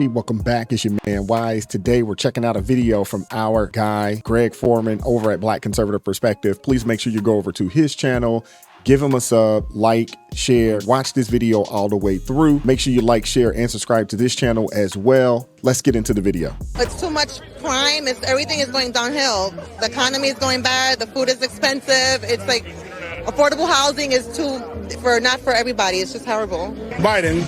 Hey, welcome back. It's your man Wise. Today we're checking out a video from our guy Greg Foreman over at Black Conservative Perspective. Please make sure you go over to his channel, give him a sub, like, share, watch this video all the way through. Make sure you like, share, and subscribe to this channel as well. Let's get into the video. It's too much crime. Everything is going downhill. The economy is going bad. The food is expensive. It's like affordable housing is not for everybody. It's just horrible. Biden,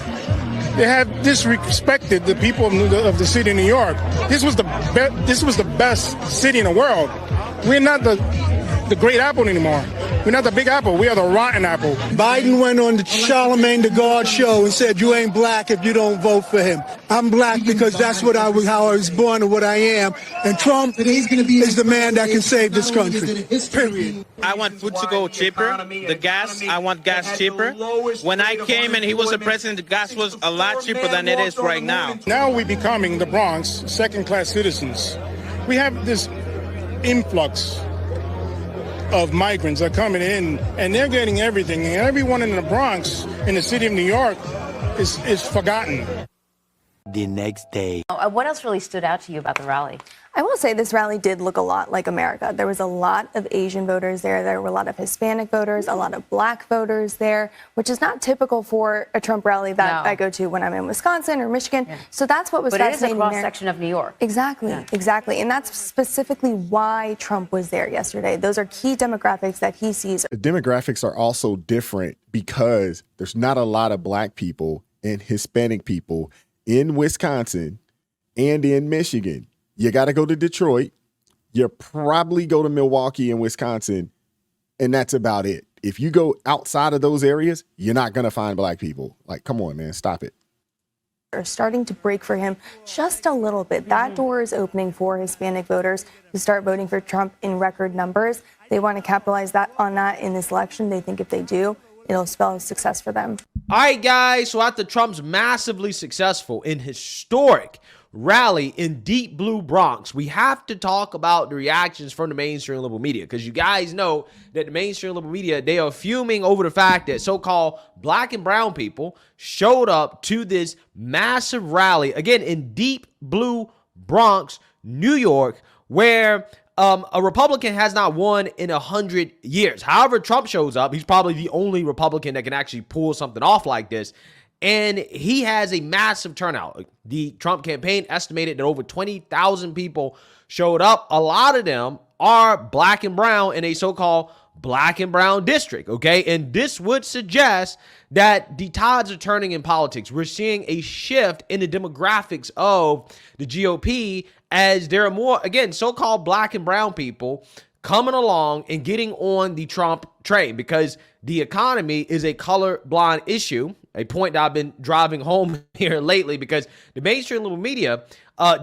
they have disrespected the people of the city of New York. This was the best city in the world. We're not the Great Apple anymore. We're not the Big Apple. We are the Rotten Apple. Biden went on the Charlemagne the God show and said, "You ain't black if you don't vote for him." I'm black because that's how I was born and what I am. And Trump is the man that can save this country. Period. I want food to go cheaper. The gas, I want gas cheaper. When I came and he was the president, the gas was a lot cheaper than it is right now. Now we're becoming the Bronx second-class citizens. We have this influx of migrants are coming in, and they're getting everything. And everyone in the Bronx, in the city of New York, is forgotten. The next day. What else really stood out to you about the rally? I will say this rally did look a lot like America. There was a lot of Asian voters there. There were a lot of Hispanic voters, a lot of black voters there, which is not typical for a Trump rally that I go to when I'm in Wisconsin or Michigan. Yeah. So that's what was fascinating there. But it is a cross-section of New York. Exactly, exactly. And that's specifically why Trump was there yesterday. Those are key demographics that he sees. The demographics are also different because there's not a lot of black people and Hispanic people in Wisconsin and in Michigan. You got to go to Detroit. You probably go to Milwaukee and Wisconsin, and that's about it. If you go outside of those areas, you're not going to find black people. Like, come on, man, stop it. Are starting to break for him just a little bit. That door is opening for Hispanic voters to start voting for Trump in record numbers. They want to capitalize on that in this election. They think if they do, it'll spell success for them. All right, guys. So after Trump's massively successful and historic rally in deep blue Bronx, we have to talk about the reactions from the mainstream liberal media, because you guys know that the mainstream liberal media, they are fuming over the fact that so-called black and brown people showed up to this massive rally, again, in deep blue Bronx, New York, where a Republican has not won in 100 years. However, Trump shows up. He's probably the only Republican that can actually pull something off like this. And he has a massive turnout. The Trump campaign estimated that over 20,000 people showed up. A lot of them are black and brown in a so-called black and brown district, okay? And this would suggest that the tides are turning in politics. We're seeing a shift in the demographics of the GOP as there are more, again, so-called black and brown people coming along and getting on the Trump train, because the economy is a colorblind issue, a point that I've been driving home here lately, because the mainstream liberal media,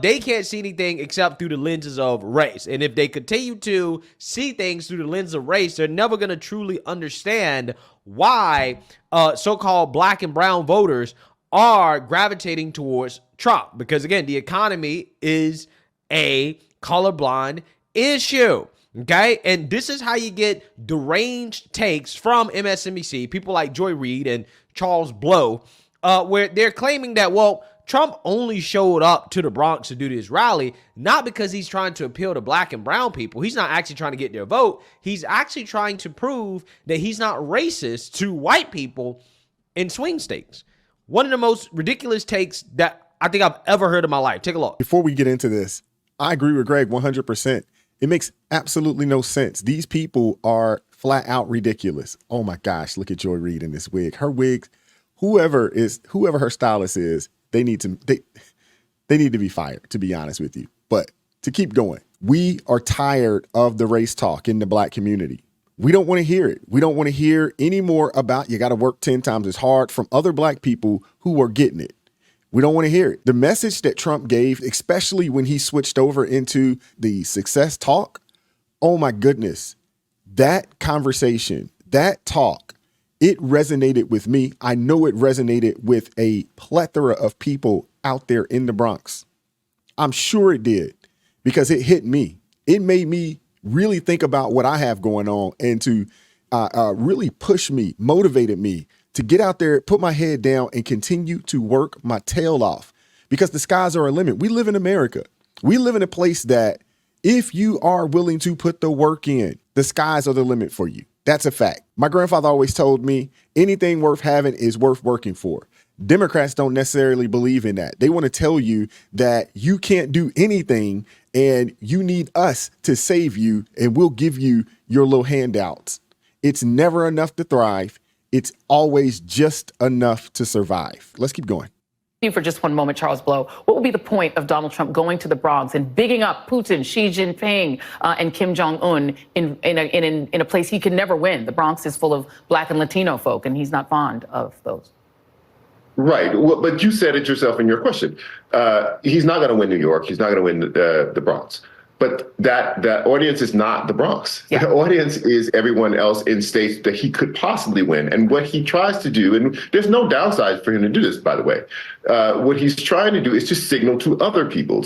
they can't see anything except through the lenses of race. And if they continue to see things through the lens of race, they're never going to truly understand why so-called black and brown voters are gravitating towards Trump. Because, again, the economy is a colorblind issue. Okay, and this is how you get deranged takes from MSNBC, people like Joy Reid and Charles Blow, where they're claiming that, well, Trump only showed up to the Bronx to do this rally, not because he's trying to appeal to black and brown people. He's not actually trying to get their vote. He's actually trying to prove that he's not racist to white people in swing states. One of the most ridiculous takes that I think I've ever heard in my life. Take a look. Before we get into this, I agree with Greg 100%. It makes absolutely no sense. These people are flat out ridiculous. Oh my gosh, look at Joy Reid in this wig. Her wig, whoever her stylist is, they need to be fired, to be honest with you. But to keep going, we are tired of the race talk in the black community. We don't want to hear it. We don't want to hear any more about you got to work 10 times as hard from other black people who are getting it. We don't want to hear it. The message that Trump gave, especially when he switched over into the success talk, oh my goodness, that conversation, that talk, it resonated with me. I know it resonated with a plethora of people out there in the Bronx. I'm sure it did, because it hit me. It made me really think about what I have going on, and to really push me, motivated me to get out there, put my head down, and continue to work my tail off. because the skies are a limit. We live in America. We live in a place that if you are willing to put the work in, the skies are the limit for you. That's a fact. My grandfather always told me anything worth having is worth working for. Democrats don't necessarily believe in that. They want to tell you that you can't do anything and you need us to save you and we'll give you your little handouts. It's never enough to thrive. It's always just enough to survive. Let's keep going. For just one moment, Charles Blow, what would be the point of Donald Trump going to the Bronx and bigging up Putin, Xi Jinping, and Kim Jong-un in a place he could never win? The Bronx is full of Black and Latino folk, and he's not fond of those. Right. Well, but you said it yourself in your question. He's not going to win New York. He's not going to win the Bronx. But that audience is not the Bronx. Yeah. The audience is everyone else in states that he could possibly win. And what he tries to do, and there's no downside for him to do this, by the way, what he's trying to do is to signal to other people,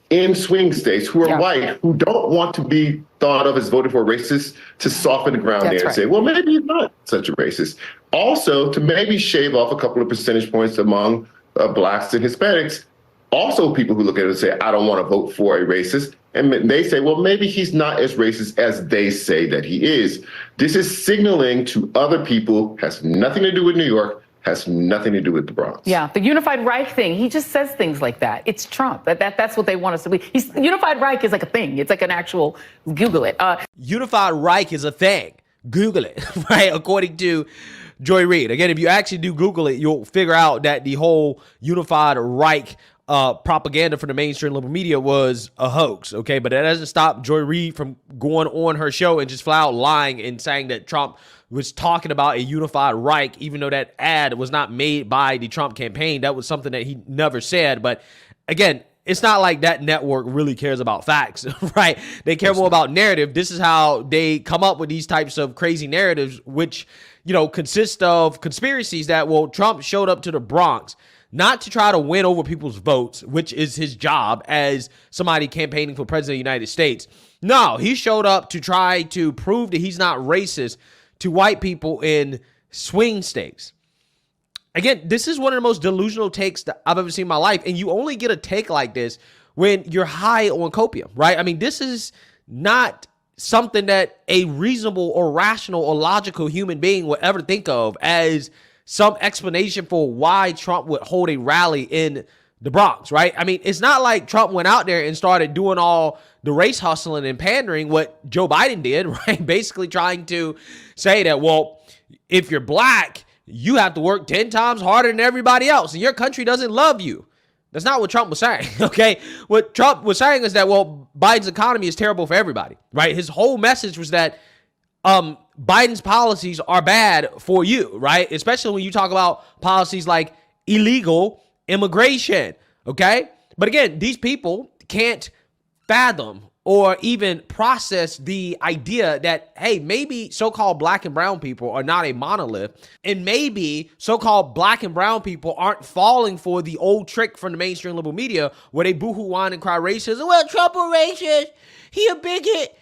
in swing states who are white, who don't want to be thought of as voting for racists, to soften the ground there and say, well, maybe he's not such a racist. Also, to maybe shave off a couple of percentage points among Blacks and Hispanics. Also, people who look at it and say, I don't want to vote for a racist. And they say, well, maybe he's not as racist as they say that he is. This is signaling to other people, has nothing to do with New York, has nothing to do with the Bronx. Yeah, the Unified Reich thing, he just says things like that. It's Trump. That's what they want us to be. Unified Reich is like a thing. It's like an actual, Google it. Unified Reich is a thing. Google it, right? According to Joy Reid. Again, if you actually do Google it, you'll figure out that the whole Unified Reich propaganda for the mainstream liberal media was a hoax, okay? But that doesn't stop Joy Reid from going on her show and just flat out lying and saying that Trump was talking about a unified Reich, even though that ad was not made by the Trump campaign. That was something that he never said. But again, it's not like that network really cares about facts, right? They care more about narrative. This is how they come up with these types of crazy narratives, which, consist of conspiracies that, well, Trump showed up to the Bronx not to try to win over people's votes, which is his job as somebody campaigning for president of the United States. No, he showed up to try to prove that he's not racist to white people in swing states. Again, this is one of the most delusional takes that I've ever seen in my life. And you only get a take like this when you're high on copium, right? I mean, this is not something that a reasonable or rational or logical human being would ever think of as some explanation for why Trump would hold a rally in the Bronx, right? I mean, it's not like Trump went out there and started doing all the race hustling and pandering, what Joe Biden did, right? Basically trying to say that, well, if you're Black, you have to work 10 times harder than everybody else, and your country doesn't love you. That's not what Trump was saying, okay? What Trump was saying is that, well, Biden's economy is terrible for everybody, right? His whole message was that Biden's policies are bad for you, right? Especially when you talk about policies like illegal immigration, okay? But again, these people can't fathom or even process the idea that, hey, maybe so-called Black and brown people are not a monolith, and maybe so-called Black and brown people aren't falling for the old trick from the mainstream liberal media where they boohoo, whine, and cry racism. Well, Trump a racist. He a bigot.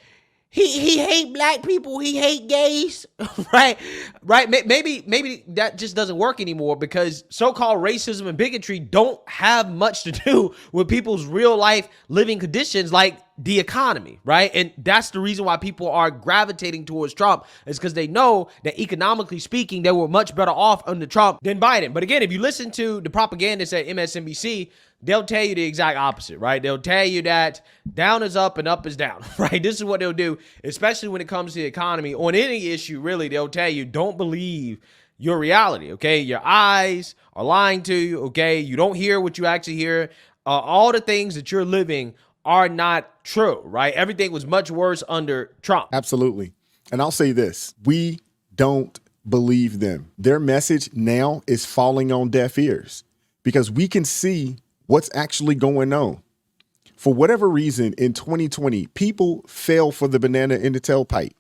He hate Black people. He hate gays, right? Maybe that just doesn't work anymore because so-called racism and bigotry don't have much to do with people's real life living conditions like the economy, right? And that's the reason why people are gravitating towards Trump is because they know that economically speaking, they were much better off under Trump than Biden. But again, if you listen to the propagandists at MSNBC, they'll tell you the exact opposite, right? They'll tell you that down is up and up is down, right? This is what they'll do, especially when it comes to the economy. On any issue, really, they'll tell you, don't believe your reality, okay? Your eyes are lying to you, okay? You don't hear what you actually hear. All the things that you're living are not true, right? Everything was much worse under Trump. Absolutely. And I'll say this, we don't believe them. Their message now is falling on deaf ears because we can see what's actually going on. For whatever reason, in 2020, people fell for the banana in the tailpipe.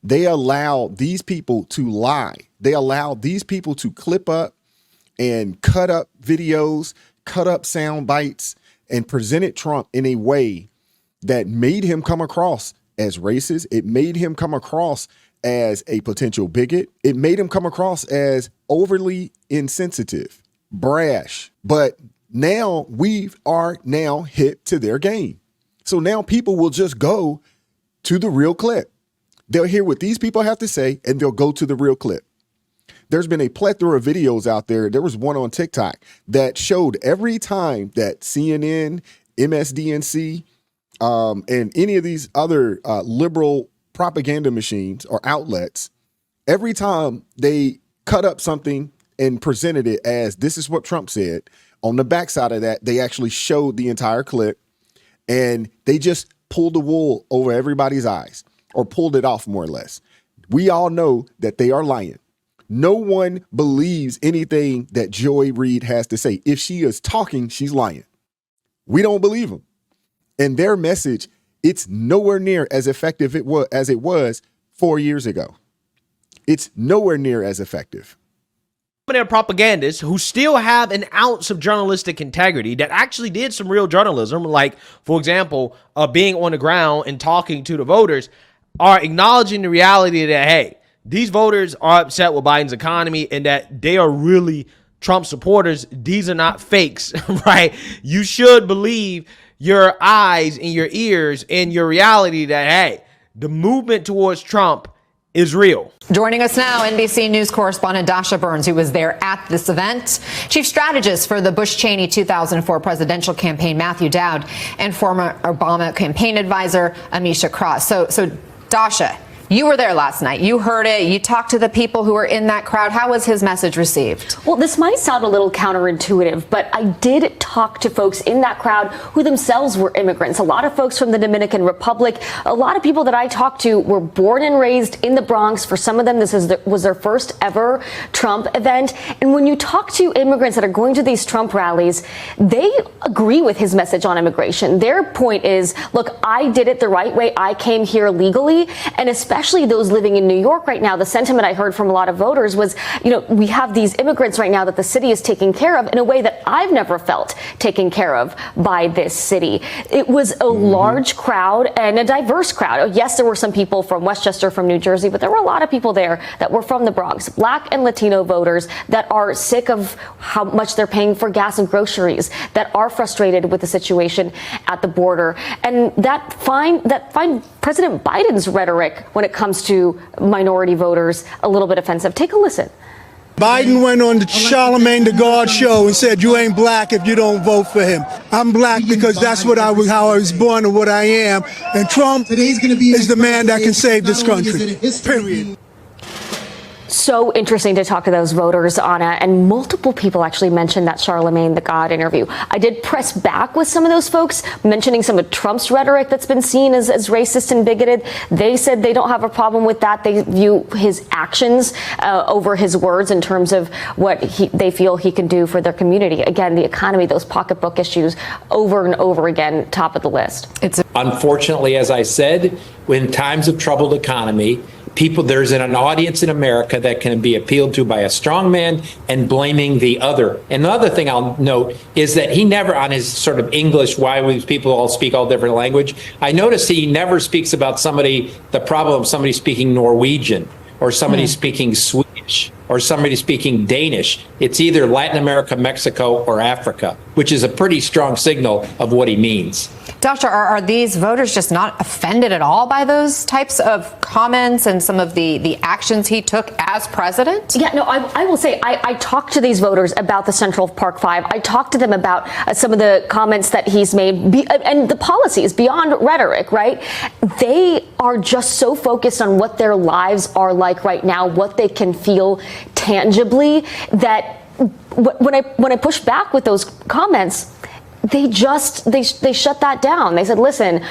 They allowed these people to lie. They allowed these people to clip up and cut up videos, cut up sound bites, and presented Trump in a way that made him come across as racist. It made him come across as a potential bigot. It made him come across as overly insensitive. brash. But now we are now hip to their game. So now people will just go to the real clip. They'll hear what these people have to say, and they'll go to the real clip. There's been a plethora of videos out there. There was one on TikTok that showed every time that CNN, MSNBC, and any of these other liberal propaganda machines or outlets, every time they cut up something and presented it as this is what Trump said, on the backside of that, they actually showed the entire clip, and they just pulled the wool over everybody's eyes, or pulled it off more or less. We all know that they are lying. No one believes anything that Joy Reid has to say. If she is talking, she's lying. We don't believe them. And their message, it's nowhere near as effective as it was 4 years ago. It's nowhere near as effective. There are propagandists who still have an ounce of journalistic integrity that actually did some real journalism, like, for example, being on the ground and talking to the voters, are acknowledging the reality that, hey, these voters are upset with Biden's economy and that they are really Trump supporters. These are not fakes, right? You should believe your eyes and your ears and your reality that, hey, the movement towards Trump is real. Joining us now, NBC News correspondent Dasha Burns, who was there at this event. Chief strategist for the Bush-Cheney 2004 presidential campaign, Matthew Dowd, and former Obama campaign advisor, Amisha Cross. So Dasha, you were there last night. You heard it. You talked to the people who were in that crowd. How was his message received? Well, this might sound a little counterintuitive, but I did talk to folks in that crowd who themselves were immigrants. A lot of folks from the Dominican Republic. A lot of people that I talked to were born and raised in the Bronx. For some of them, this was their first ever Trump event. And when you talk to immigrants that are going to these Trump rallies, they agree with his message on immigration. Their point is, look, I did it the right way. I came here legally, and especially those living in New York right now, the sentiment I heard from a lot of voters was, we have these immigrants right now that the city is taking care of in a way that I've never felt taken care of by this city. It was a large crowd and a diverse crowd. Yes, there were some people from Westchester, from New Jersey, but there were a lot of people there that were from the Bronx, Black and Latino voters that are sick of how much they're paying for gas and groceries, that are frustrated with the situation at the border, and that find President Biden's rhetoric when it comes to minority voters a little bit offensive. Take a listen. Biden went on the Charlemagne the God show and said, you ain't black if you don't vote for him. I'm black because that's how I was born and what I am. And Trump is the man that can save this country. Period. So interesting to talk to those voters, Anna, and multiple people actually mentioned that Charlemagne the God interview. I did press back with some of those folks, mentioning some of Trump's rhetoric that's been seen as racist and bigoted. They said they don't have a problem with that. They view his actions over his words in terms of what they feel he can do for their community. Again, the economy, those pocketbook issues, over and over again, top of the list. Unfortunately, as I said, in times of troubled economy, there's an audience in America that can be appealed to by a strong man and blaming the other. And the other thing I'll note is that he never, on his sort of English, why we people all speak all different language, I notice he never speaks about the problem of somebody speaking Norwegian or somebody speaking Swedish or somebody speaking Danish. It's either Latin America, Mexico, or Africa, which is a pretty strong signal of what he means. Dasha, are these voters just not offended at all by those types of comments and some of the actions he took as president? Yeah, no, I will say I talked to these voters about the Central Park Five. I talked to them about some of the comments that he's made and the policies beyond rhetoric, right? They are just so focused on what their lives are like right now, what they can feel tangibly, that when I push back with those comments, they shut that down. They said, listen,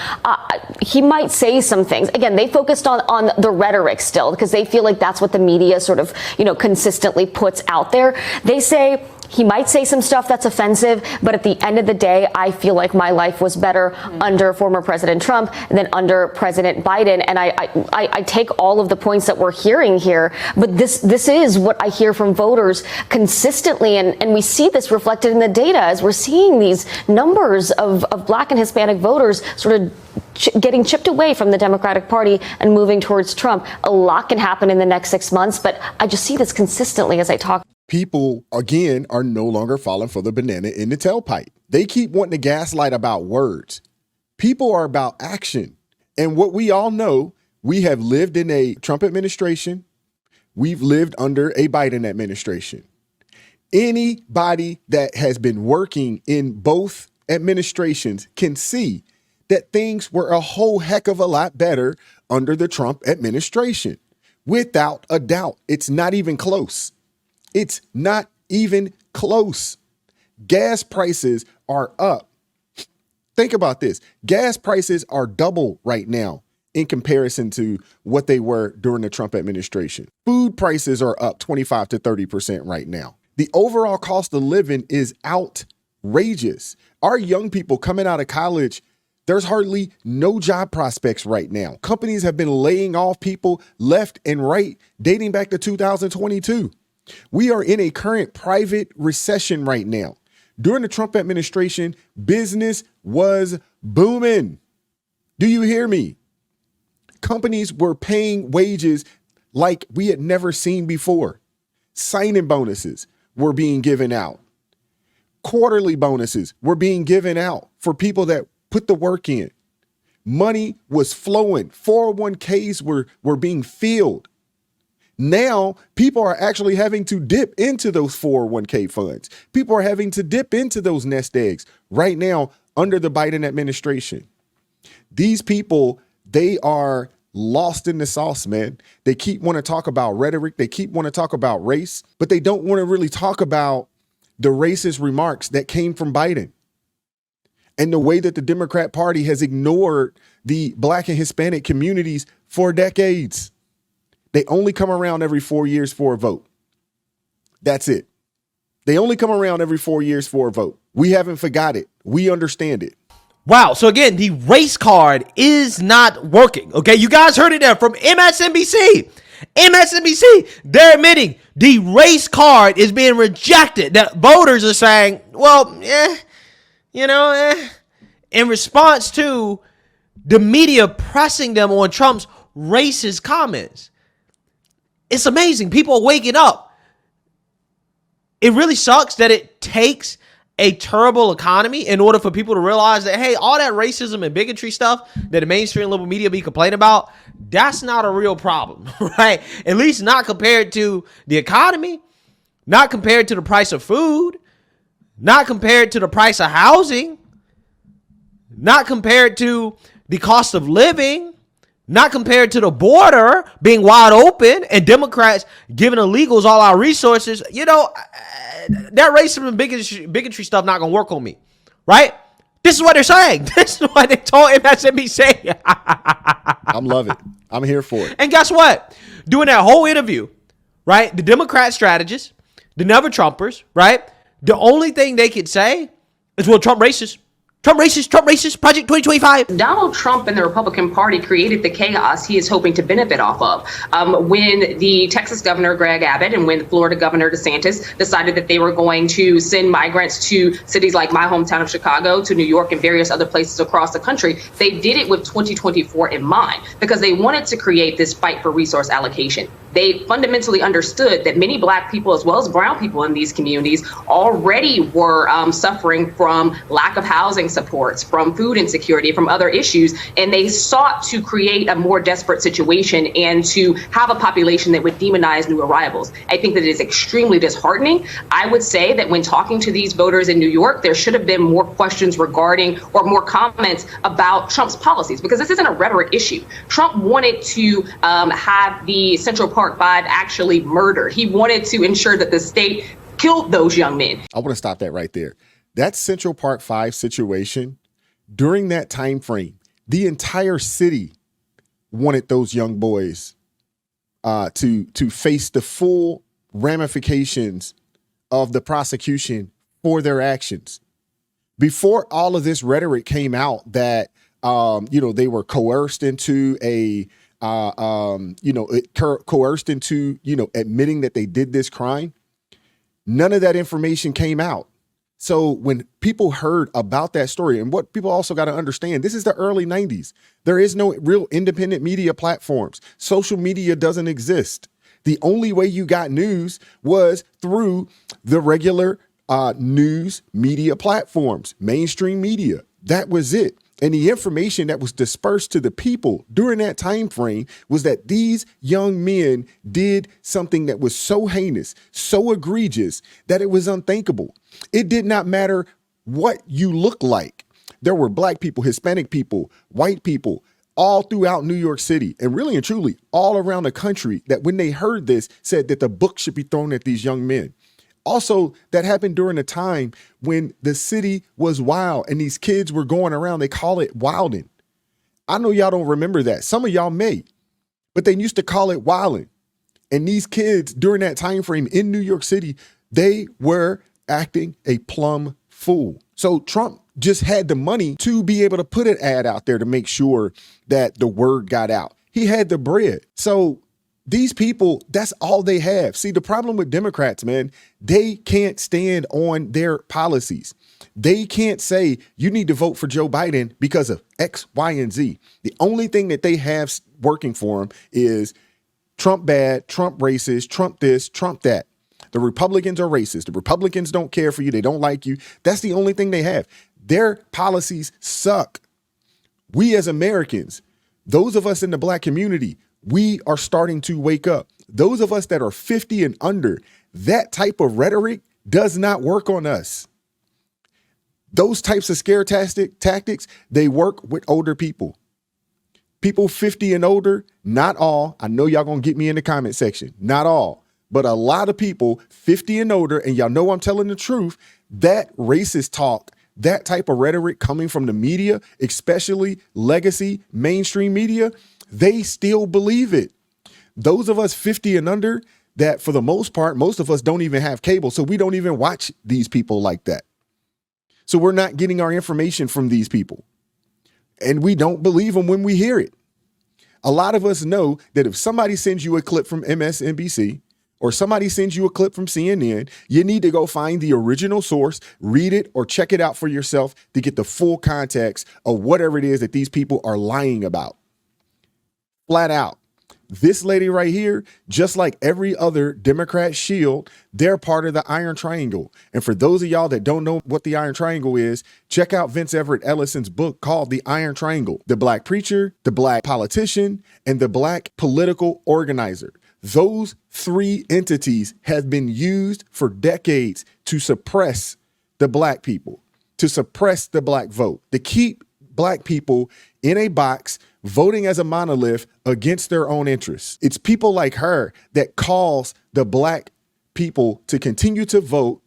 he might say some things. Again, they focused on the rhetoric still because they feel like that's what the media sort of, consistently puts out there. They say he might say some stuff that's offensive, but at the end of the day, I feel like my life was better under former President Trump than under President Biden. And I take all of the points that we're hearing here, but this is what I hear from voters consistently. And we see this reflected in the data as we're seeing these numbers of Black and Hispanic voters sort of getting chipped away from the Democratic Party and moving towards Trump. A lot can happen in the next 6 months, but I just see this consistently as I talk. People, again, are no longer falling for the banana in the tailpipe. They keep wanting to gaslight about words. People are about action. And what we all know, we have lived in a Trump administration. We've lived under a Biden administration. Anybody that has been working in both administrations can see that things were a whole heck of a lot better under the Trump administration. Without a doubt, it's not even close. It's not even close. Gas prices are up. Think about this. Gas prices are double right now in comparison to what they were during the Trump administration. Food prices are up 25 to 30% right now. The overall cost of living is outrageous. Our young people coming out of college, there's hardly no job prospects right now. Companies have been laying off people left and right, dating back to 2022. We are in a current private recession right now. During the Trump administration, business was booming. Do you hear me? Companies were paying wages like we had never seen before. Signing bonuses were being given out. Quarterly bonuses were being given out for people that put the work in. Money was flowing. 401ks were being filled. Now, people are actually having to dip into those 401k funds. People are having to dip into those nest eggs right now under the Biden administration. These people, they are lost in the sauce, man. They keep wanting to talk about rhetoric. They keep wanting to talk about race, but they don't want to really talk about the racist remarks that came from Biden and the way that the Democrat Party has ignored the Black and Hispanic communities for decades. They only come around every 4 years for a vote. That's it. They only come around every 4 years for a vote. We haven't forgot it. We understand it. Wow. So again, the race card is not working. Okay. You guys heard it there from MSNBC. MSNBC, they're admitting the race card is being rejected. That voters are saying, well, in response to the media pressing them on Trump's racist comments. It's amazing. People are waking up. It really sucks that it takes a terrible economy in order for people to realize that, hey, all that racism and bigotry stuff that the mainstream liberal media be complaining about, that's not a real problem, right? At least not compared to the economy, not compared to the price of food, not compared to the price of housing, not compared to the cost of living, not compared to the border being wide open and Democrats giving illegals all our resources. That racism and bigotry stuff not going to work on me, right? This is what they're saying. This is what they told MSNBC. I'm loving it. I'm here for it. And guess what? Doing that whole interview, right? The Democrat strategists, the Never Trumpers, right? The only thing they could say is, well, Trump racist. Trump racist, Project 2025. Donald Trump and the Republican Party created the chaos he is hoping to benefit off of. When the Texas governor, Greg Abbott, and when Florida Governor DeSantis decided that they were going to send migrants to cities like my hometown of Chicago, to New York, and various other places across the country, they did it with 2024 in mind because they wanted to create this fight for resource allocation. They fundamentally understood that many Black people, as well as brown people in these communities, already were suffering from lack of housing supports, from food insecurity, from other issues, and they sought to create a more desperate situation and to have a population that would demonize new arrivals. I think that it is extremely disheartening. I would say that when talking to these voters in New York, there should have been more questions regarding or more comments about Trump's policies, because this isn't a rhetoric issue. Trump wanted to have the Central Park Five actually murdered. He wanted to ensure that the state killed those young men. I want to stop that right there. That Central Park 5 situation, during that time frame, the entire city wanted those young boys to face the full ramifications of the prosecution for their actions. Before all of this rhetoric came out that they were coerced into coerced into admitting that they did this crime, none of that information came out. So when people heard about that story, and what people also got to understand, this is the early 90s. There is no real independent media platforms. Social media doesn't exist. The only way you got news was through the regular news media platforms, mainstream media. That was it. And the information that was dispersed to the people during that time frame was that these young men did something that was so heinous, so egregious, that it was unthinkable. It did not matter what you look like. There were black people, Hispanic people, white people, all throughout New York City, and really and truly all around the country, that when they heard this, said that the book should be thrown at these young men. Also, that happened during a time when the city was wild and these kids were going around. They call it wilding. I know y'all don't remember that. Some of y'all may, but they used to call it wilding. And these kids during that time frame in New York City, they were acting a plumb fool. So Trump just had the money to be able to put an ad out there to make sure that the word got out. He had the bread. So these people, that's all they have. See, the problem with Democrats, man, they can't stand on their policies. They can't say you need to vote for Joe Biden because of X, Y, and Z. The only thing that they have working for them is Trump bad, Trump racist, Trump this, Trump that. The Republicans are racist. The Republicans don't care for you. They don't like you. That's the only thing they have. Their policies suck. We as Americans, those of us in the black community, we are starting to wake up. Those of us that are 50 and under, that type of rhetoric does not work on us. Those types of scare tactics, they work with older people. People 50 and older, not all. I know y'all gonna get me in the comment section. Not all, but a lot of people 50 and older, and y'all know I'm telling the truth, that racist talk, that type of rhetoric coming from the media, especially legacy mainstream media, they still believe it. Those of us 50 and under, that for the most part, most of us don't even have cable, so we don't even watch these people like that. So we're not getting our information from these people. And we don't believe them when we hear it. A lot of us know that if somebody sends you a clip from MSNBC or somebody sends you a clip from CNN, you need to go find the original source, read it, or check it out for yourself to get the full context of whatever it is that these people are lying about. Flat out. This lady right here, just like every other Democrat shield, they're part of the Iron Triangle. And for those of y'all that don't know what the Iron Triangle is, check out Vince Everett Ellison's book called The Iron Triangle. The black preacher, the black politician, and the black political organizer. Those three entities have been used for decades to suppress the black people, to suppress the black vote, to keep black people in a box voting as a monolith against their own interests. It's people like her that cause the black people to continue to vote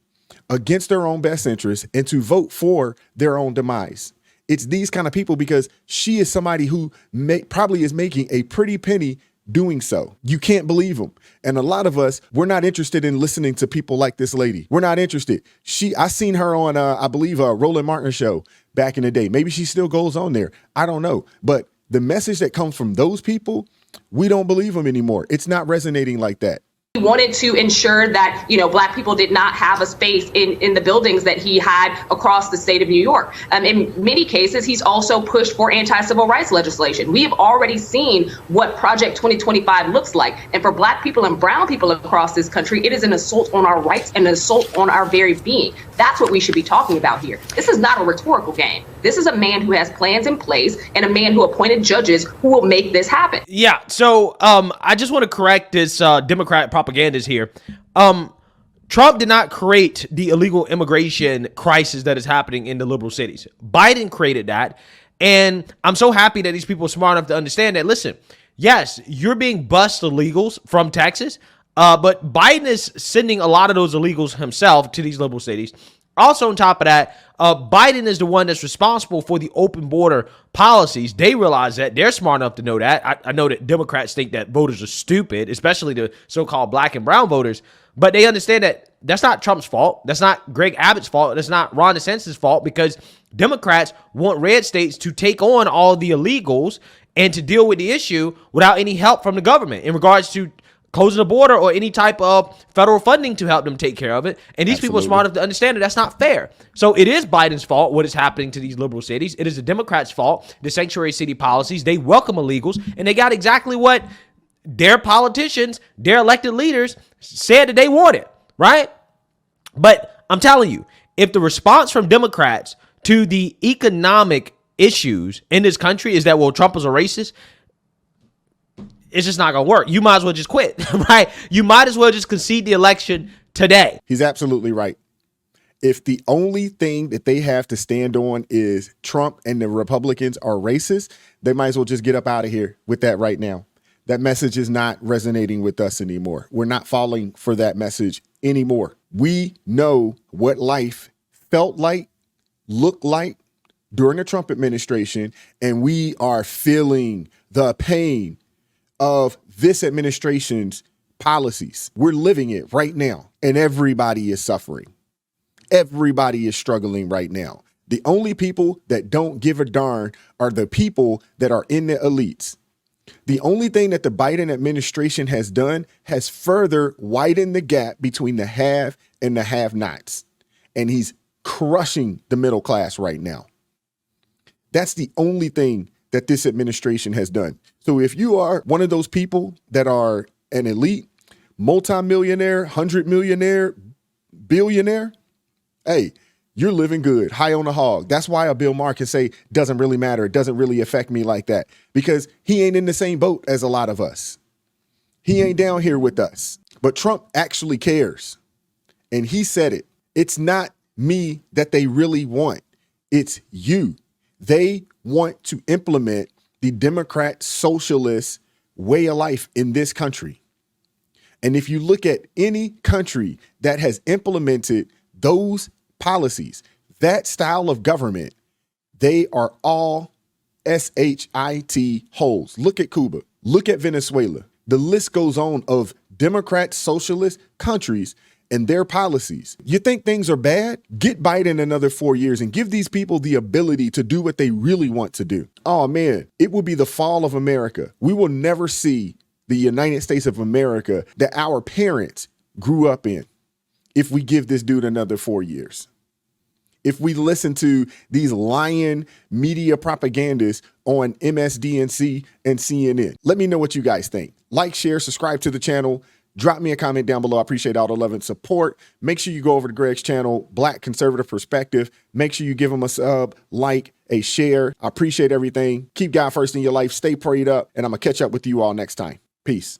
against their own best interests and to vote for their own demise. It's these kind of people, because she is somebody who probably is making a pretty penny doing so. You can't believe them. And a lot of us, we're not interested in listening to people like this lady. We're not interested. I seen her on, I believe, Roland Martin show back in the day. Maybe she still goes on there. I don't know. But the message that comes from those people, we don't believe them anymore. It's not resonating like that. He wanted to ensure that, black people did not have a space in the buildings that he had across the state of New York. In many cases, he's also pushed for anti-civil rights legislation. We have already seen what Project 2025 looks like. And for black people and brown people across this country, it is an assault on our rights and an assault on our very being. That's what we should be talking about here. This is not a rhetorical game. This is a man who has plans in place and a man who appointed judges who will make this happen. Yeah. So I just want to correct this Democrat propagandist here. Trump did not create the illegal immigration crisis that is happening in the liberal cities. Biden created that. And I'm so happy that these people are smart enough to understand that. Listen, yes, you're being bused illegals from Texas, but Biden is sending a lot of those illegals himself to these liberal cities. Also, on top of that, Biden is the one that's responsible for the open border policies. They realize that. They're smart enough to know that. I know that Democrats think that voters are stupid, especially the so-called black and brown voters. But they understand that that's not Trump's fault. That's not Greg Abbott's fault. That's not Ron DeSantis' fault, because Democrats want red states to take on all the illegals and to deal with the issue without any help from the government in regards to closing the border or any type of federal funding to help them take care of it. And these people are smart enough to understand that that's not fair. So it is Biden's fault what is happening to these liberal cities. It is the Democrats' fault, the sanctuary city policies. They welcome illegals, and they got exactly what their politicians, their elected leaders said that they want it, right? But I'm telling you, if the response from Democrats to the economic issues in this country is that, well, Trump is a racist, it's just not going to work. You might as well just quit, right? You might as well just concede the election today. He's absolutely right. If the only thing that they have to stand on is Trump and the Republicans are racist, they might as well just get up out of here with that right now. That message is not resonating with us anymore. We're not falling for that message anymore. We know what life felt like, looked like during the Trump administration, and we are feeling the pain of this administration's policies. We're living it right now, and everybody is suffering. Everybody is struggling right now. The only people that don't give a darn are the people that are in the elites. The only thing that the Biden administration has done has further widened the gap between the have and the have-nots. And he's crushing the middle class right now. That's the only thing that this administration has done. So if you are one of those people that are an elite, multimillionaire, 100-millionaire, billionaire, hey, you're living good, high on the hog. That's why a Bill Maher can say, doesn't really matter. It doesn't really affect me like that, because he ain't in the same boat as a lot of us. He ain't down here with us. But Trump actually cares. And he said it. It's not me that they really want. It's you. They want to implement the Democrat socialist way of life in this country. And if you look at any country that has implemented those policies, that style of government, they are all SHIT holes. Look at Cuba. Look at Venezuela. The list goes on of Democrat socialist countries and their policies. You think things are bad? Get Biden another 4 years and give these people the ability to do what they really want to do. Oh man, it will be the fall of America. We will never see the United States of America that our parents grew up in if we give this dude another 4 years. If we listen to these lying media propagandists on MSDNC and CNN. Let me know what you guys think. Like, share, subscribe to the channel. Drop me a comment down below. I appreciate all the love and support. Make sure you go over to Greg's channel, Black Conservative Perspective. Make sure you give him a sub, like, a share. I appreciate everything. Keep God first in your life. Stay prayed up. And I'm going to catch up with you all next time. Peace.